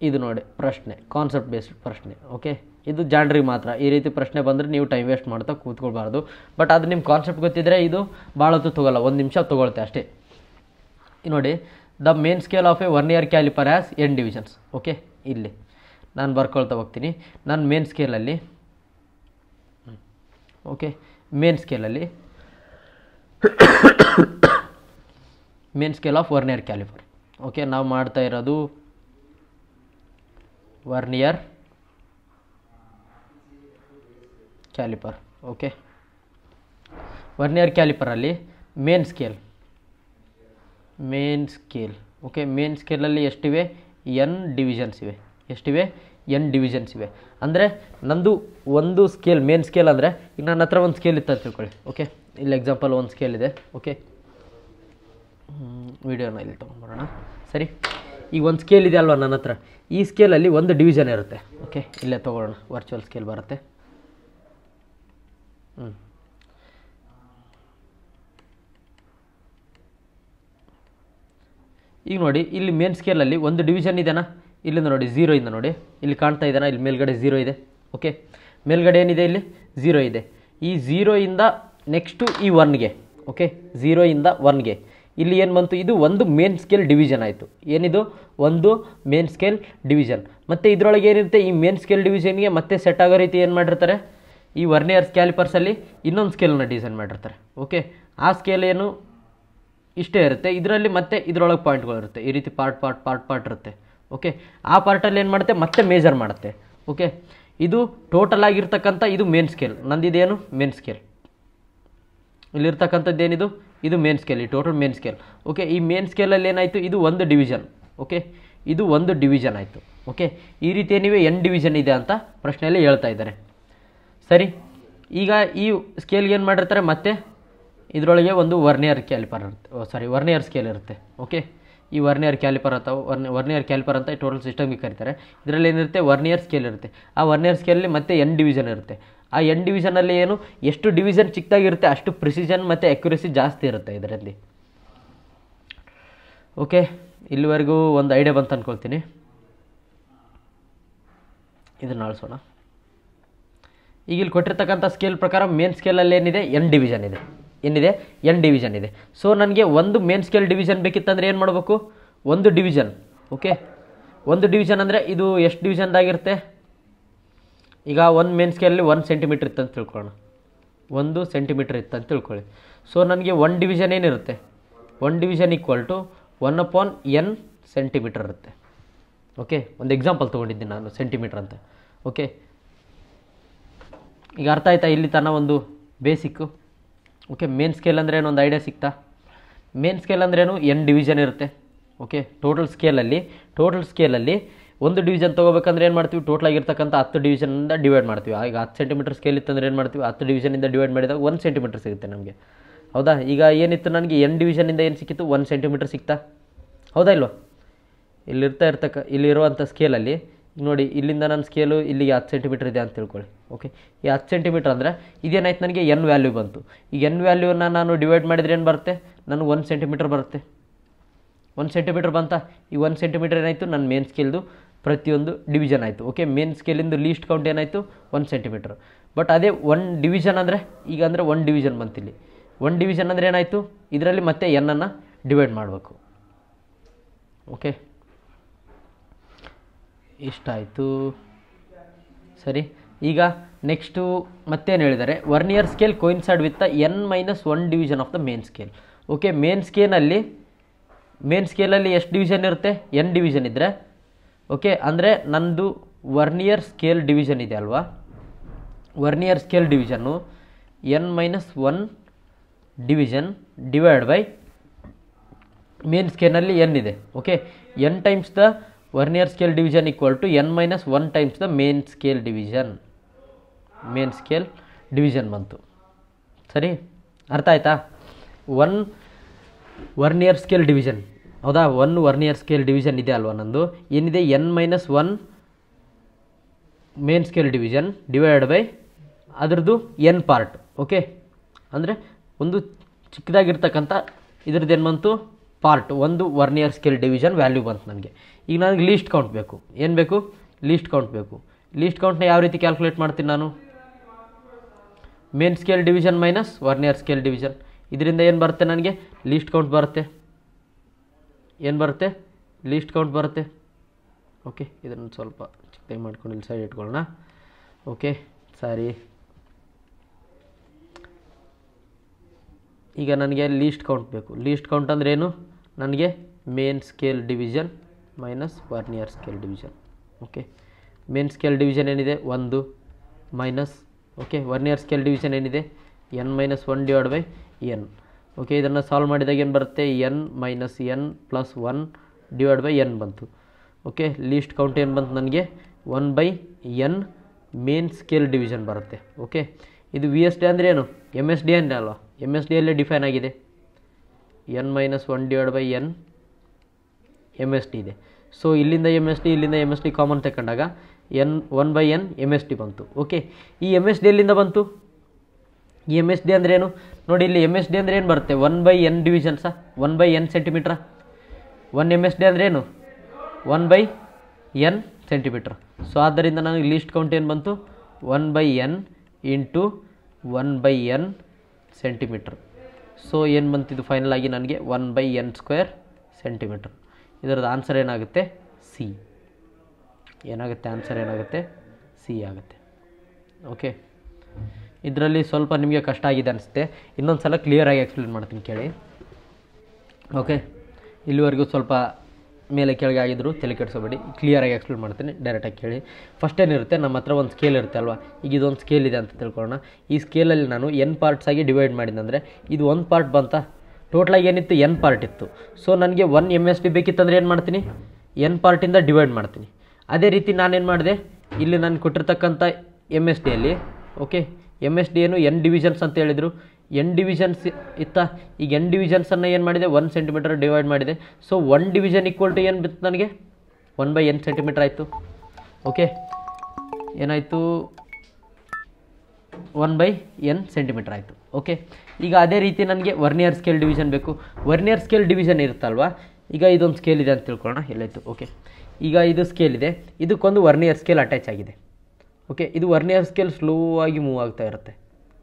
ಇದು ನೋಡಿ ಪ್ರಶ್ನೆ, ಕಾನ್ಸೆಪ್ಟ್ ಬೇಸ್ಡ್ ಪ್ರಶ್ನೆ. ಓಕೆ, ಇದು ಜಾಣ್ರಿಗೆ ಮಾತ್ರ. ಈ ರೀತಿ ಪ್ರಶ್ನೆ ಬಂದರೆ ನೀವು ಟೈಮ್ ವೇಸ್ಟ್ ಮಾಡ್ತಾ ಕೂತ್ಕೊಳ್ಬಾರ್ದು. ಬಟ್ ಅದು ನಿಮ್ಮ ಕಾನ್ಸೆಪ್ಟ್ ಗೊತ್ತಿದ್ದರೆ ಇದು ಭಾಳ ಹೊತ್ತು ತೊಗೊಲ್ಲ, 1 ನಿಮಿಷ ತೊಗೊಳುತ್ತೆ ಅಷ್ಟೇ. ನೋಡಿ, the main scale of a vernier calliper has n divisions. Okay, ಇಲ್ಲಿ ನಾನು ಬರ್ಕೊಳ್ತಾ ಹೋಗ್ತೀನಿ. ನಾನು ಮೇನ್ ಸ್ಕೇಲಲ್ಲಿ main scale of vernier calliper. Okay, ನಾವು ಮಾಡ್ತಾ ಇರೋದು ವರ್ನಿಯರ್ ಕ್ಯಾಲಿಪರ್. ಓಕೆ, ವರ್ನಿಯರ್ ಕ್ಯಾಲಿಪರಲ್ಲಿ ಮೇನ್ ಸ್ಕೇಲ್. ಓಕೆ, ಮೇನ್ ಸ್ಕೇಲಲ್ಲಿ ಎಷ್ಟಿವೆ? n ಡಿವಿಷನ್ಸ್ ಇವೆ. ಎಷ್ಟಿವೆ? n ಡಿವಿಷನ್ಸ್ ಇವೆ. ಅಂದರೆ ನಂದು ಒಂದು ಸ್ಕೇಲ್, ಮೇನ್ ಸ್ಕೇಲ್ ಅಂದರೆ ಈಗ ನನ್ನ ಹತ್ರ ಒಂದು ಸ್ಕೇಲ್ ಇತ್ತು ಅಂತ ತಿಳ್ಕೊಳ್ಳಿ. ಓಕೆ, ಇಲ್ಲಿ ಎಕ್ಸಾಂಪಲ್ ಒಂದು ಸ್ಕೇಲ್ ಇದೆ. ಓಕೆ, ವಿಡಿಯೋನ ಇಲ್ಲಿ ತೊಗೊಂಡ್ಬರೋಣ. ಸರಿ, ಈಗ ಒಂದು ಸ್ಕೇಲ್ ಇದೆ ಅಲ್ವಾ ನನ್ನ ಹತ್ರ. ಈ ಸ್ಕೇಲಲ್ಲಿ ಒಂದು ಡಿವಿಷನ್ ಇರುತ್ತೆ. ಓಕೆ, ಇಲ್ಲೇ ತೊಗೊಳ್ಳೋಣ, ವರ್ಚುವಲ್ ಸ್ಕೇಲ್ ಬರುತ್ತೆ. ಈಗ ನೋಡಿ, ಇಲ್ಲಿ ಮೇನ್ ಸ್ಕೇಲಲ್ಲಿ ಒಂದು ಡಿವಿಷನ್ ಇದೆನಾ? ಇಲ್ಲಿಂದ ನೋಡಿ 0 ಇಂದ ನೋಡಿ, ಇಲ್ಲಿ ಕಾಣ್ತಾ ಇದೆನಾ? ಇಲ್ಲಿ ಮೇಲ್ಗಡೆ 0 ಇದೆ. ಓಕೆ, ಮೇಲ್ಗಡೆ ಏನಿದೆ? ಇಲ್ಲಿ 0 ಇದೆ. ಈ 0 ಇಂದ ನೆಕ್ಸ್ಟು ಈ 1ಗೆ. ಓಕೆ, 0 ಇಂದ 1ಗೆ ಇಲ್ಲಿ ಏನು ಬಂತು? ಇದು ಒಂದು ಮೇನ್ ಸ್ಕೇಲ್ ಡಿವಿಷನ್ ಆಯಿತು. ಏನಿದು? ಒಂದು ಮೇನ್ ಸ್ಕೇಲ್ ಡಿವಿಷನ್. ಮತ್ತು ಇದರೊಳಗೆ ಏನಿರುತ್ತೆ? ಈ ಮೇನ್ ಸ್ಕೇಲ್ ಡಿವಿಷನ್ಗೆ ಮತ್ತೆ ಸೆಟ್ ಆಗೋ ರೀತಿ ಏನು ಮಾಡಿರ್ತಾರೆ? ಈ ವರ್ನಿಯರ್ ಕ್ಯಾಲಿಪರ್ಸಲ್ಲಿ ಇನ್ನೊಂದು ಸ್ಕೇಲನ್ನು ಡಿಸೈನ್ ಮಾಡಿರ್ತಾರೆ. ಓಕೆ, ಆ ಸ್ಕೇಲ್ ಏನು ಇಷ್ಟೇ ಇರುತ್ತೆ. ಇದರಲ್ಲಿ ಮತ್ತೆ ಇದರೊಳಗೆ ಪಾಯಿಂಟ್ಗಳಿರುತ್ತೆ. ಈ ರೀತಿ ಪಾರ್ಟ್ ಇರುತ್ತೆ. ಓಕೆ, ಆ ಪಾರ್ಟಲ್ಲಿ ಏನು ಮಾಡುತ್ತೆ? ಮತ್ತೆ ಮೇಜರ್ ಮಾಡುತ್ತೆ. ಓಕೆ, ಇದು ಟೋಟಲ್ ಆಗಿರ್ತಕ್ಕಂಥ ಇದು ಮೇನ್ ಸ್ಕೇಲ್. ನಂದಿದೇನು? Main scale. ಇಲ್ಲಿರ್ತಕ್ಕಂಥದ್ದು ಏನಿದು? ಇದು ಮೇನ್ ಸ್ಕೇಲ್, ಈ ಟೋಟಲ್ ಮೇನ್ ಸ್ಕೇಲ್. ಓಕೆ, ಈ ಮೇನ್ ಸ್ಕೇಲಲ್ಲಿ ಏನಾಯಿತು? ಇದು ಒಂದು ಡಿವಿಷನ್. ಓಕೆ, ಇದು ಒಂದು ಡಿವಿಷನ್ ಆಯಿತು. ಓಕೆ, ಈ ರೀತಿ ಏನಿವೆ n ಡಿವಿಷನ್ ಇದೆ ಅಂತ ಪ್ರಶ್ನೆಯಲ್ಲಿ ಹೇಳ್ತಾ ಇದ್ದಾರೆ. ಸರಿ, ಈಗ ಈ ಸ್ಕೇಲ್ಗೆ ಏನು ಮಾಡಿರ್ತಾರೆ? ಮತ್ತೆ ಇದರೊಳಗೆ ಒಂದು ವರ್ನಿಯರ್ ಕ್ಯಾಲಿಪರ್ ಇರುತ್ತೆ, ವರ್ನಿಯರ್ ಸ್ಕೇಲ್ ಇರುತ್ತೆ. ಓಕೆ, ಈ ವರ್ನಿಯರ್ ಕ್ಯಾಲಿಪರ್ ಅಥವಾ ವರ್ನಿಯರ್ ಕ್ಯಾಲಿಪರ್ ಅಂತ ಈ ಟೋಟಲ್ ಸಿಸ್ಟಮ್ಗೆ ಕರೀತಾರೆ. ಇದರಲ್ಲಿ ಏನಿರುತ್ತೆ? ವರ್ನಿಯರ್ ಸ್ಕೇಲ್ ಇರುತ್ತೆ. ಆ ವರ್ನಿಯರ್ ಸ್ಕೇಲಲ್ಲಿ ಮತ್ತೆ n ಡಿವಿಷನ್ ಇರುತ್ತೆ. ಆ n ಡಿವಿಷನಲ್ಲಿ ಏನು, ಎಷ್ಟು ಡಿವಿಷನ್ ಚಿಕ್ಕದಾಗಿರುತ್ತೆ ಅಷ್ಟು ಪ್ರಿಸಿಷನ್ ಮತ್ತು ಅಕ್ಯುರಸಿ ಜಾಸ್ತಿ ಇರುತ್ತೆ ಇದರಲ್ಲಿ. ಓಕೆ, ಇಲ್ಲಿವರೆಗೂ ಒಂದು ಐಡಿಯಾ ಬಂತು ಅಂದ್ಕೊಳ್ತೀನಿ. ಇದನ್ನು ಅಳಿಸೋಣ. ಈಗ ಇಲ್ಲಿ ಕೊಟ್ಟಿರ್ತಕ್ಕಂಥ ಸ್ಕೇಲ್ ಪ್ರಕಾರ ಮೇನ್ ಸ್ಕೇಲಲ್ಲಿ ಏನಿದೆ? n ಡಿವಿಷನ್ ಇದೆ. ಏನಿದೆ? n ಡಿವಿಷನ್ ಇದೆ. ಸೊ ನನಗೆ ಒಂದು ಮೇನ್ ಸ್ಕೇಲ್ ಡಿವಿಷನ್ ಬೇಕಿತ್ತಂದರೆ ಏನು ಮಾಡಬೇಕು? ಒಂದು ಡಿವಿಷನ್. ಓಕೆ, ಒಂದು ಡಿವಿಷನ್ ಅಂದರೆ ಇದು ಎಷ್ಟು ಡಿವಿಷನ್ದಾಗಿರುತ್ತೆ? ಈಗ ಒಂದು ಮೇನ್ ಸ್ಕೇಲಲ್ಲಿ 1 ಸೆಂಟಿಮೀಟ್ರ್ ಇತ್ತಂತ ತಿಳ್ಕೊಳ್ಳೋಣ. 1 ಸೆಂಟಿಮೀಟ್ರ್ ಇತ್ತಂತ ತಿಳ್ಕೊಳ್ಳಿ. ಸೊ ನನಗೆ 1 ಡಿವಿಷನ್ ಏನಿರುತ್ತೆ? 1 division equal to 1/n centimetre ಇರುತ್ತೆ. ಓಕೆ, ಒಂದು ಎಕ್ಸಾಂಪಲ್ ತೊಗೊಂಡಿದ್ದೀನಿ ನಾನು, ಸೆಂಟಿಮೀಟ್ರ್ ಅಂತ. ಓಕೆ, ಈಗ ಅರ್ಥ ಆಯ್ತಾ ಇಲ್ಲಿ ತನಕ ಒಂದು ಬೇಸಿಕ್ಕು? ಓಕೆ, ಮೇನ್ ಸ್ಕೇಲ್ ಅಂದರೆ ಏನೋ ಒಂದು ಐಡಿಯಾ ಸಿಗ್ತಾ? ಮೇನ್ ಸ್ಕೇಲ್ ಅಂದ್ರೇನು? n ಡಿವಿಷನ್ ಇರುತ್ತೆ. ಓಕೆ, ಟೋಟಲ್ ಸ್ಕೇಲಲ್ಲಿ ಒಂದು ಡಿವಿಷನ್ ತೊಗೋಬೇಕಂದ್ರೆ ಏನು ಮಾಡ್ತೀವಿ? ಟೋಟಲ್ ಆಗಿರ್ತಕ್ಕಂಥ 10 ಡಿವಿಷನಿಂದ ಡಿವೈಡ್ ಮಾಡ್ತೀವಿ. ಈಗ 10 ಸೆಂಟಿಮೀಟರ್ ಸ್ಕೇಲ್ ಇತ್ತಂದ್ರೆ ಏನು ಮಾಡ್ತೀವಿ? 10 ಡಿವಿಷನಿಂದ ಡಿವೈಡ್ ಮಾಡಿದಾಗ 1 ಸೆಂಟಿಮೀಟರ್ ಸಿಗುತ್ತೆ ನಮಗೆ. ಹೌದಾ? ಈಗ ಏನಿತ್ತು ನನಗೆ? n ಡಿವಿಷನಿಂದ ಏನು ಸಿಕ್ಕಿತ್ತು? 1 ಸೆಂಟಿಮೀಟರ್ ಸಿಗ್ತಾ? ಹೌದಾ ಇಲ್ವಾ? ಇಲ್ಲಿರುವಂಥ ಸ್ಕೇಲಲ್ಲಿ ನೋಡಿ, ಇಲ್ಲಿಂದ ನನ್ನ ಸ್ಕೇಲು ಇಲ್ಲಿಗೆ 10 ಸೆಂಟಿಮೀಟರ್ ಇದೆ ಅಂತ ತಿಳ್ಕೊಳ್ಳಿ. ಓಕೆ, ಈ 10 ಸೆಂಟಿಮೀಟರ್ ಅಂದರೆ ಇದೇನಾಯ್ತು? ನನಗೆ n ವ್ಯಾಲ್ಯೂ ಬಂತು. ಈಗ n ವ್ಯಾಲ್ಯೂನ ನಾನು ಡಿವೈಡ್ ಮಾಡಿದರೆ ಏನು ಬರುತ್ತೆ? ನನಗೆ 1 ಸೆಂಟಿಮೀಟರ್ ಬರುತ್ತೆ. 1 ಸೆಂಟಿಮೀಟರ್ ಬಂತಾ? ಈ 1 ಸೆಂಟಿಮೀಟರ್ ಏನಾಯಿತು? ನನ್ನ ಮೇನ್ ಸ್ಕೇಲ್ದು ಪ್ರತಿಯೊಂದು ಡಿವಿಷನ್ ಆಯಿತು. ಓಕೆ, ಮೇನ್ ಸ್ಕೇಲಿಂದು ಲೀಸ್ಟ್ ಕೌಂಟ್ ಏನಾಯಿತು? 1 ಸೆಂಟಿಮೀಟರ್. ಬಟ್ ಅದೇ 1 ಡಿವಿಷನ್ ಅಂದರೆ ಈಗ ಅಂದರೆ 1 ಡಿವಿಷನ್ ಬಂತಿಲ್ಲಿ. 1 ಡಿವಿಷನ್ ಅಂದರೆ ಏನಾಯಿತು? ಇದರಲ್ಲಿ ಮತ್ತೆ n ಅನ್ನು ಡಿವೈಡ್ ಮಾಡಬೇಕು. ಓಕೆ, ಇಷ್ಟಾಯಿತು. ಸರಿ, ಈಗ ನೆಕ್ಸ್ಟು ಮತ್ತೇನು ಹೇಳಿದ್ದಾರೆ? Vernier scale coincide with n-1 division of the main scale. Okay, main ಸ್ಕೇಲಲ್ಲಿ ಎಷ್ಟು ಡಿವಿಷನ್ ಇರುತ್ತೆ? n ಡಿವಿಷನ್ ಇದ್ದರೆ. ಓಕೆ, ಅಂದರೆ ನನ್ನದು ವರ್ನಿಯರ್ ಸ್ಕೇಲ್ ಡಿವಿಷನ್ ಇದೆ ಅಲ್ವಾ? Vernier scale division n-1 division divide by main ಸ್ಕೇಲ್ನಲ್ಲಿ n ಇದೆ. Okay, n times the vernier scale division equal to n-1 times the main scale division ಬಂತು. ಸರಿ, ಅರ್ಥ ಆಯ್ತಾ? 1 ವರ್ನಿಯರ್ ಸ್ಕೇಲ್ ಡಿವಿಷನ್, ಹೌದಾ? 1 ವರ್ನಿಯರ್ ಸ್ಕೇಲ್ ಡಿವಿಷನ್ ಇದೆ ಅಲ್ವಾ ನಂದು? ಏನಿದೆ? n-1 main scale division divide by ಅದರದ್ದು n ಪಾರ್ಟ್. ಓಕೆ, ಅಂದರೆ ಒಂದು ಚಿಕ್ಕದಾಗಿರ್ತಕ್ಕಂಥ ಇದ್ರದ್ದು ಏನು ಬಂತು? ಪಾರ್ಟ್, ಒಂದು ವರ್ನಿಯರ್ ಸ್ಕೇಲ್ ಡಿವಿಷನ್ ವ್ಯಾಲ್ಯೂ ಬಂತು ನನಗೆ. ಈಗ ನನಗೆ ಲೀಸ್ಟ್ ಕೌಂಟ್ ಬೇಕು. ಏನು ಬೇಕು? ಲೀಸ್ಟ್ ಕೌಂಟ್ ಬೇಕು. ಲೀಸ್ಟ್ ಕೌಂಟ್ನ ಯಾವ ರೀತಿ ಕ್ಯಾಲ್ಕುಲೇಟ್ ಮಾಡ್ತೀನಿ ನಾನು? Main scale division minus vernier scale division. ಇದರಿಂದ ಏನು ಬರುತ್ತೆ ನನಗೆ? ಲೀಸ್ಟ್ ಕೌಂಟ್ ಬರುತ್ತೆ. ಏನು ಬರುತ್ತೆ? ಲೀಸ್ಟ್ ಕೌಂಟ್ ಬರುತ್ತೆ. ಓಕೆ, ಇದನ್ನು ಸ್ವಲ್ಪ ಚಿಕ್ಕದಾಗಿ ಮಾಡ್ಕೊಂಡು ಇಲ್ಲಿ ಸೈಡ್ ಇಟ್ಕೊಳ್ಳೋಣ. ಓಕೆ, ಸರಿ. ಈಗ ನನಗೆ ಲೀಸ್ಟ್ ಕೌಂಟ್ ಬೇಕು. ಲೀಸ್ಟ್ ಕೌಂಟ್ ಅಂದರೆ ಏನು? ನನಗೆ main scale division minus vernier scale division. Okay, main scale division ಏನಿದೆ? 1 minus, okay, vernier scale division ಏನಿದೆ? n minus 1 divide by n. Okay, ಇದನ್ನು ಸಾಲ್ವ್ ಮಾಡಿದಾಗ ಏನು ಬರುತ್ತೆ? n minus n plus 1 divide by n ಬಂತು. ಓಕೆ, ಲೀಸ್ಟ್ ಕೌಂಟ್ ಏನು ಬಂತು ನನಗೆ? 1/n ಮೇನ್ ಸ್ಕೇಲ್ ಡಿವಿಷನ್ ಬರುತ್ತೆ. ಓಕೆ, ಇದು ವಿ ಎಸ್ ಡಿ ಅಂದರೆ ಏನು? ಎಮ್ ಎಸ್ ಡಿ ಅಂದರೆ ಅಲ್ವಾ? ಎಮ್ ಎಸ್ ಡಿಯಲ್ಲೇ ಡಿಫೈನ್ ಆಗಿದೆ. n minus 1 divide by n M S D ಇದೆ. ಸೊ ಇಲ್ಲಿಂದ ಎಮ್ ಎಸ್ ಡಿ, ಇಲ್ಲಿಂದ ಎಮ್ ಎಸ್ ಡಿ ಕಾಮನ್ ತಗೊಂಡಾಗ n 1/n M S D ಬಂತು. ಓಕೆ, ಈ ಎಮ್ ಎಸ್ ಡಿ ಎಲ್ಲಿಂದ ಬಂತು? ಈ ಎಮ್ ಎಸ್ ಡಿ ಅಂದರೆ ಏನು ನೋಡಿ? ಇಲ್ಲಿ ಎಮ್ ಎಸ್ ಡಿ ಅಂದರೆ ಏನು ಬರುತ್ತೆ? 1/n ಡಿವಿಷನ್ಸಾ? 1/n ಸೆಂಟಿಮೀಟ್ರಾ? 1 ಎಮ್ ಎಸ್ ಡಿ ಅಂದರೆ ಏನು? 1/n centimetre. ಸೊ ಆದ್ದರಿಂದ ನನಗೆ ಲೀಸ್ಟ್ ಕೌಂಟ್ ಏನು ಬಂತು? 1/n into 1/n centimetre. So ಏನು ಬಂತಿದ್ದು ಫೈನಲ್ ಆಗಿ ನನಗೆ? 1/n² centimetre. ಇದರದ್ದು ಆನ್ಸರ್ ಏನಾಗುತ್ತೆ? ಸಿ. ಏನಾಗುತ್ತೆ? ಆನ್ಸರ್ ಏನಾಗುತ್ತೆ? ಸಿ ಆಗುತ್ತೆ. ಓಕೆ, ಇದರಲ್ಲಿ ಸ್ವಲ್ಪ ನಿಮಗೆ ಕಷ್ಟ ಆಗಿದೆ ಅನಿಸುತ್ತೆ. ಇನ್ನೊಂದು ಸಲ ಕ್ಲಿಯರಾಗಿ ಎಕ್ಸ್ಪ್ಲೇನ್ ಮಾಡ್ತೀನಿ ಕೇಳಿ. ಓಕೆ, ಇಲ್ಲಿವರೆಗೂ ಸ್ವಲ್ಪ ಮೇಲೆ ಕೆಳಗೆ ಆಗಿದ್ರು ತಲೆ ಕೆಡಿಸೋಬೇಡಿ. ಕ್ಲಿಯರಾಗಿ ಎಕ್ಸ್ಪ್ಲೇನ್ ಮಾಡ್ತೀನಿ, ಡೈರೆಕ್ಟಾಗಿ ಕೇಳಿ. ಫಸ್ಟ್ ಏನಿರುತ್ತೆ, ನಮ್ಮ ಹತ್ರ ಒಂದು ಸ್ಕೇಲ್ ಇರುತ್ತೆ ಅಲ್ವಾ? ಈಗ ಇದೊಂದು ಸ್ಕೇಲ್ ಇದೆ ಅಂತ ತಿಳ್ಕೊಳ್ಳೋಣ. ಈ ಸ್ಕೇಲಲ್ಲಿ ನಾನು n ಪಾರ್ಟ್ಸ್ ಆಗಿ ಡಿವೈಡ್ ಮಾಡಿದಂದರೆ ಇದು ಒಂದು ಪಾರ್ಟ್ ಬಂತಾ? ಟೋಟಲಾಗಿ ಏನಿತ್ತು? n ಪಾರ್ಟ್ ಇತ್ತು. ಸೊ ನನಗೆ 1 ಎಮ್ ಎಸ್ ಡಿ ಬೇಕಿತ್ತಂದರೆ ಏನು ಮಾಡ್ತೀನಿ? n ಪಾರ್ಟಿಂದ ಡಿವೈಡ್ ಮಾಡ್ತೀನಿ. ಅದೇ ರೀತಿ ನಾನೇನು ಮಾಡಿದೆ, ಇಲ್ಲಿ ನಾನು ಕೊಟ್ಟಿರ್ತಕ್ಕಂಥ ಎಮ್ ಎಸ್ ಡಿಯಲ್ಲಿ, ಓಕೆ, ಎಮ್ ಎಸ್ ಡಿ ಏನು n ಡಿವಿಷನ್ಸ್ ಅಂತ ಹೇಳಿದರು. n ಡಿವಿಷನ್ಸ್ ಇತ್ತಾ? ಈಗ n ಡಿವಿಷನ್ಸನ್ನು ಏನು ಮಾಡಿದೆ? 1 ಸೆಂಟಿಮೀಟರ್ ಡಿವೈಡ್ ಮಾಡಿದೆ. ಸೊ 1 ಡಿವಿಷನ್ ಈಕ್ವಲ್ ಟು ಏನು ಬಿತ್ತು ನನಗೆ? 1/n ಸೆಂಟಿಮೀಟರ್ ಆಯಿತು. ಓಕೆ, ಏನಾಯಿತು? 1/n ಸೆಂಟಿಮೀಟರ್ ಆಯಿತು. ಓಕೆ, ಈಗ ಅದೇ ರೀತಿ ನನಗೆ ವರ್ನಿಯರ್ ಸ್ಕೇಲ್ ಡಿವಿಷನ್ ಬೇಕು. ವರ್ನಿಯರ್ ಸ್ಕೇಲ್ ಡಿವಿಷನ್ ಇರುತ್ತಲ್ವಾ? ಈಗ ಇದೊಂದು ಸ್ಕೇಲ್ ಇದೆ ಅಂತ ತಿಳ್ಕೊಳ್ಳೋಣ. ಎಲ್ಲಾಯಿತು? ಓಕೆ, ಈಗ ಇದು ಸ್ಕೇಲ್ ಇದೆ, ಇದಕ್ಕೊಂದು ವರ್ನಿಯರ್ ಸ್ಕೇಲ್ ಅಟ್ಯಾಚ್ ಆಗಿದೆ. ಓಕೆ, ಇದು ವರ್ನಿಯರ್ ಸ್ಕೇಲ್ ಸ್ಲೋ ಆಗಿ ಮೂವ್ ಆಗ್ತಾ ಇರುತ್ತೆ.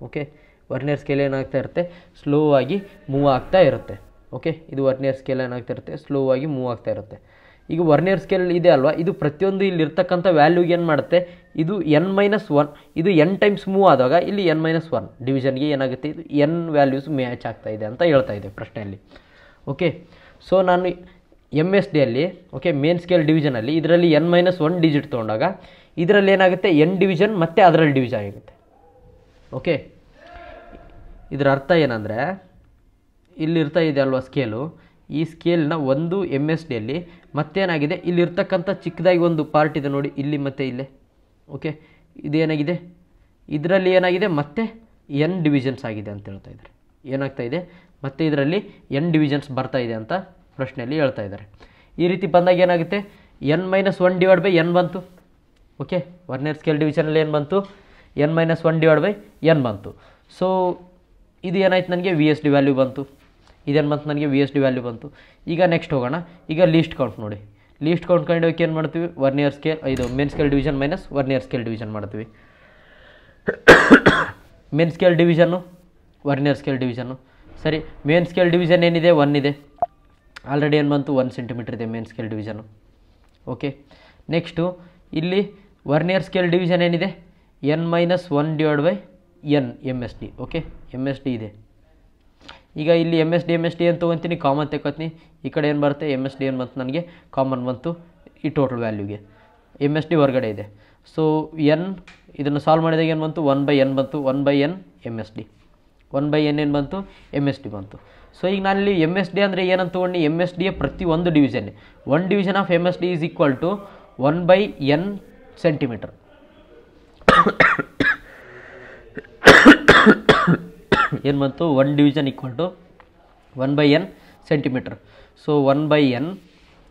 ಓಕೆ, ವರ್ನಿಯರ್ ಸ್ಕೇಲ್ ಏನಾಗ್ತಾ ಇರುತ್ತೆ? ಸ್ಲೋ ಆಗಿ ಮೂವ್ ಆಗ್ತಾ ಇರುತ್ತೆ. ಓಕೆ, ಇದು ವರ್ನಿಯರ್ ಸ್ಕೇಲ್ ಏನಾಗ್ತಾ ಇರುತ್ತೆ? ಸ್ಲೋ ಆಗಿ ಮೂವ್ ಆಗ್ತಾ ಇರುತ್ತೆ. ಈಗ ವರ್ನಿಯರ್ ಸ್ಕೇಲ್ ಇದೆ ಅಲ್ವಾ? ಇದು ಪ್ರತಿಯೊಂದು ಇಲ್ಲಿರ್ತಕ್ಕಂಥ ವ್ಯಾಲ್ಯೂಗೆ ಏನು ಮಾಡುತ್ತೆ? ಇದು n-1, ಇದು n ಟೈಮ್ಸ್ ಮೂವ್ ಆದಾಗ ಇಲ್ಲಿ n-1 ಡಿವಿಷನ್ಗೆ ಏನಾಗುತ್ತೆ? ಇದು n ವ್ಯಾಲ್ಯೂಸ್ ಮ್ಯಾಚ್ ಆಗ್ತಾ ಇದೆ ಅಂತ ಹೇಳ್ತಾ ಇದೆ ಪ್ರಶ್ನೆಯಲ್ಲಿ. ಓಕೆ, ಸೊ ನಾನು ಎಮ್ ಎಸ್ ಡಿಯಲ್ಲಿ, ಓಕೆ, ಮೇನ್ ಸ್ಕೇಲ್ ಡಿವಿಷನಲ್ಲಿ ಇದರಲ್ಲಿ n-1 ಡಿಜಿಟ್ ತೊಗೊಂಡಾಗ ಇದರಲ್ಲಿ ಏನಾಗುತ್ತೆ? n ಡಿವಿಷನ್ ಮತ್ತು ಅದರಲ್ಲಿ ಡಿವಿಷನ್ ಆಗುತ್ತೆ. ಓಕೆ, ಇದರ ಅರ್ಥ ಏನಂದರೆ, ಇಲ್ಲಿರ್ತಾ ಇದೆ ಅಲ್ವಾ ಸ್ಕೇಲು, ಈ ಸ್ಕೇಲ್ನ ಒಂದು ಎಮ್ ಎಸ್ ಡಿಯಲ್ಲಿ ಮತ್ತೇನಾಗಿದೆ? ಇಲ್ಲಿರ್ತಕ್ಕಂಥ ಚಿಕ್ಕದಾಗಿ ಒಂದು ಪಾರ್ಟ್ ಇದೆ ನೋಡಿ, ಇಲ್ಲಿ ಮತ್ತು ಇಲ್ಲೇ. ಓಕೆ, ಇದೇನಾಗಿದೆ? ಇದರಲ್ಲಿ ಏನಾಗಿದೆ? ಮತ್ತೆ n ಡಿವಿಷನ್ಸ್ ಆಗಿದೆ ಅಂತ ಹೇಳ್ತಾ ಇದ್ದಾರೆ. ಏನಾಗ್ತಾ ಇದೆ? ಮತ್ತು ಇದರಲ್ಲಿ n ಡಿವಿಷನ್ಸ್ ಬರ್ತಾ ಇದೆ ಅಂತ ಪ್ರಶ್ನೆಯಲ್ಲಿ ಹೇಳ್ತಾ ಇದ್ದಾರೆ. ಈ ರೀತಿ ಬಂದಾಗ ಏನಾಗುತ್ತೆ? n-1 ಡಿವೈಡ್ ಬೈ n ಬಂತು. ಓಕೆ, ವರ್ನಿಯರ್ ಸ್ಕೇಲ್ ಡಿವಿಷನಲ್ಲಿ ಏನು ಬಂತು? n-1 ಡಿವೈಡ್ ಬೈ n ಬಂತು. ಸೊ ಇದು ಏನಾಯ್ತು? ನನಗೆ ವಿ ಎಸ್ ಡಿ ವ್ಯಾಲ್ಯೂ ಬಂತು. ಇದೇನು ಬಂತು? ನನಗೆ ವಿ ಎಸ್ ಡಿ ವ್ಯಾಲ್ಯೂ ಬಂತು. ಈಗ ನೆಕ್ಸ್ಟ್ ಹೋಗೋಣ. ಈಗ ಲೀಸ್ಟ್ ಕೌಂಟ್ ನೋಡಿ. ಲೀಸ್ಟ್ ಕೌಂಟ್ ಕಂಡುಹಿಡಿಯೋಕೆ ಏನು ಮಾಡ್ತೀವಿ? ವರ್ನಿಯರ್ ಸ್ಕೇಲ್, ಇದು main scale division minus vernier scale division ಮಾಡ್ತೀವಿ. ಮೇನ್ ಸ್ಕೇಲ್ ಡಿವಿಷನ್ನು, ವರ್ನಿಯರ್ ಸ್ಕೇಲ್ ಡಿವಿಷನ್ನು. ಸರಿ, ಮೇನ್ ಸ್ಕೇಲ್ ಡಿವಿಷನ್ ಏನಿದೆ? 1 ಇದೆ. ಆಲ್ರೆಡಿ ಏನು ಬಂತು? 1 ಸೆಂಟಿಮೀಟರ್ ಇದೆ main scale division. Okay, next ಇಲ್ಲಿ ವರ್ನಿಯರ್ ಸ್ಕೇಲ್ ಡಿವಿಷನ್ ಏನಿದೆ? n-1 divide by n M S D. Okay, M S D ಇದೆ. ಈಗ ಇಲ್ಲಿ ಎಮ್ ಎಸ್ ಡಿ ಏನು ತೊಗೊತೀನಿ? ಕಾಮನ್ ತೆಕ್ಕೋತೀನಿ. ಈ ಕಡೆ ಏನು ಬರುತ್ತೆ? ಎಮ್ ಎಸ್ ಡಿ ಏನು ಬಂತು? ನನಗೆ ಕಾಮನ್ ಬಂತು ಈ ಟೋಟಲ್ ವ್ಯಾಲ್ಯೂಗೆ. ಎಮ್ ಎಸ್ ಡಿ ಹೊರಗಡೆ ಇದೆ. ಸೊ ಇದನ್ನು ಸಾಲ್ವ್ ಮಾಡಿದಾಗ ಏನು ಬಂತು? 1/n ಬಂತು. 1/n M S D. 1/n ಏನು ಬಂತು? ಎಮ್ ಎಸ್ ಡಿ ಬಂತು. ಸೊ ಈಗ ನಾನಿಲ್ಲಿ ಎಮ್ ಎಸ್ ಡಿ ಅಂದರೆ ಏನಂತ ತೊಗೊಂಡು? ಎಮ್ ಎಸ್ ಡಿಯ ಪ್ರತಿ ಒಂದು division, 1 division of M S D is equal to 1/n centimetre. ಏನು ಬಂತು? 1 division equal to 1/n centimetre. So 1/n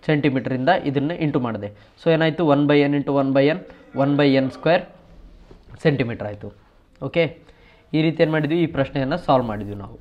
ಸೆಂಟಿಮೀಟ್ರಿಂದ ಇದನ್ನು ಇಂಟು ಮಾಡಿದೆ. ಸೊ ಏನಾಯಿತು? 1/n into 1/n 1/n² centimetre ಆಯಿತು. ಓಕೆ, ಈ ರೀತಿ ಏನು ಮಾಡಿದ್ವಿ? ಈ ಪ್ರಶ್ನೆಯನ್ನು ಸಾಲ್ವ್ ಮಾಡಿದ್ವಿ ನಾವು.